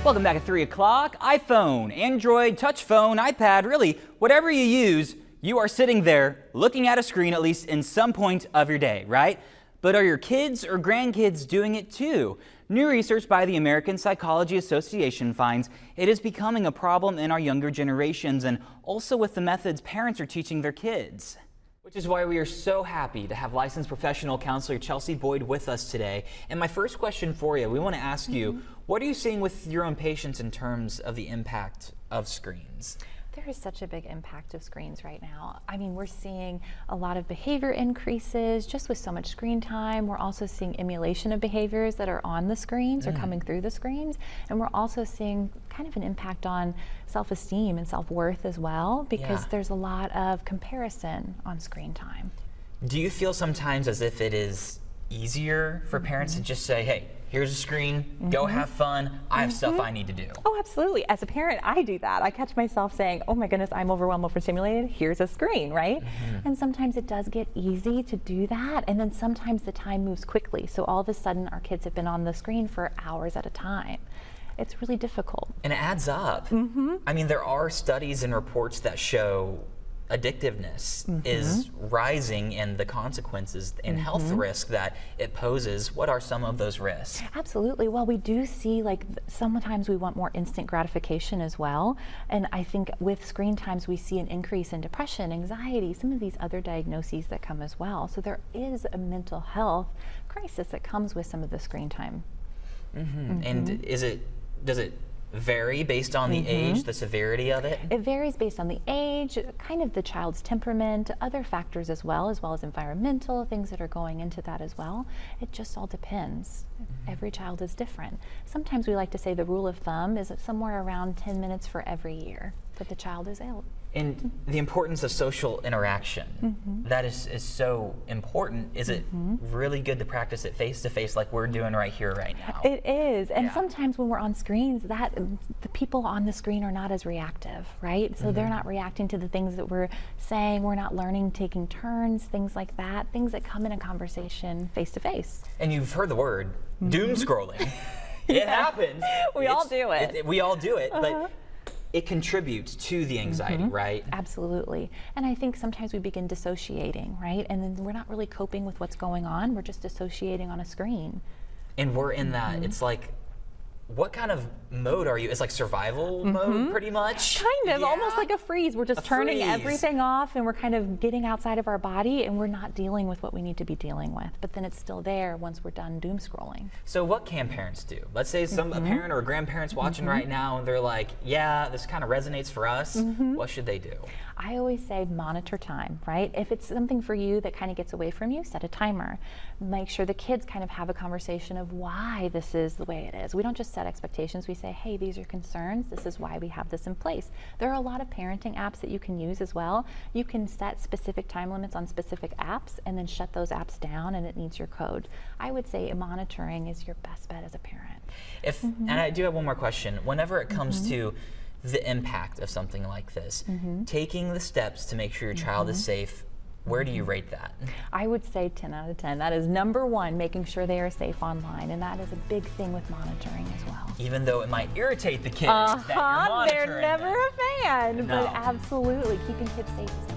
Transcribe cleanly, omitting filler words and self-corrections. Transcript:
Welcome back at 3 o'clock. iPhone, Android, touch phone, iPad, really, whatever you use, you are sitting there looking at a screen at least in some point of your day, right? But are your kids or grandkids doing it too? New research by the American Psychology Association finds it is becoming a problem in our younger generations and also with the methods parents are teaching their kids. Which is why we are so happy to have licensed professional counselor Chelsea Boyd with us today. And my first question for you, we want to ask you, what are you seeing with your own patients in terms of the impact of screens? There is such a big impact of screens right now. I mean, we're seeing a lot of behavior increases just with so much screen time. We're also seeing emulation of behaviors that are on the screens or coming through the screens. And we're also seeing kind of an impact on self-esteem and self-worth as well, because there's a lot of comparison on screen time. Do you feel sometimes as if it is easier for parents to just say, hey, here's a screen, go have fun, I have stuff I need to do? Oh, absolutely. As a parent, I do that. I catch myself saying, oh my goodness, I'm overwhelmed, overstimulated, here's a screen, right? And sometimes it does get easy to do that, and then sometimes the time moves quickly. So all of a sudden, our kids have been on the screen for hours at a time. It's really difficult. And it adds up. I mean, there are studies and reports that show addictiveness is rising and the consequences and health risk that it poses. What are some of those risks? Absolutely. Well, we do see sometimes we want more instant gratification as well. And I think with screen times, we see an increase in depression, anxiety, some of these other diagnoses that come as well. So there is a mental health crisis that comes with some of the screen time. And does it vary based on the age, the severity of it? It varies based on the age, kind of the child's temperament, other factors as well as environmental things that are going into that as well. It just all depends. Every child is different. Sometimes we like to say the rule of thumb is somewhere around 10 minutes for every year that the child is ill. And the importance of social interaction, that is so important. Is it really good to practice it face-to-face like we're doing right here, right now? It is, and sometimes when we're on screens, the people on the screen are not as reactive, right? So they're not reacting to the things that we're saying, we're not learning, taking turns, things like that, things that come in a conversation face-to-face. And you've heard the word, doom scrolling. It happens. We all do it. We all do it, but it contributes to the anxiety, right? Absolutely. And I think sometimes we begin dissociating, right? And then we're not really coping with what's going on. We're just dissociating on a screen. And we're in that, it's like, what kind of mode are you? It's like survival mode, pretty much? Kind of, almost like a freeze. We're just turning everything off and we're kind of getting outside of our body and we're not dealing with what we need to be dealing with. But then it's still there once we're done doom scrolling. So what can parents do? Let's say a parent or a grandparent's watching right now and they're like, yeah, this kind of resonates for us. What should they do? I always say monitor time, right? If it's something for you that kind of gets away from you, set a timer. Make sure the kids kind of have a conversation of why this is the way it is. We don't just set expectations. We say, hey, these are concerns. This is why we have this in place. There are a lot of parenting apps that you can use as well. You can set specific time limits on specific apps and then shut those apps down and it needs your code. I would say monitoring is your best bet as a parent. And I do have one more question. Whenever it comes to the impact of something like this, taking the steps to make sure your child is safe, where do you rate that? I would say 10 out of 10. That is number one, making sure they are safe online, and that is a big thing with monitoring as well. Even though it might irritate the kids that you're monitoring they're never a fan, No. but absolutely keeping kids safe is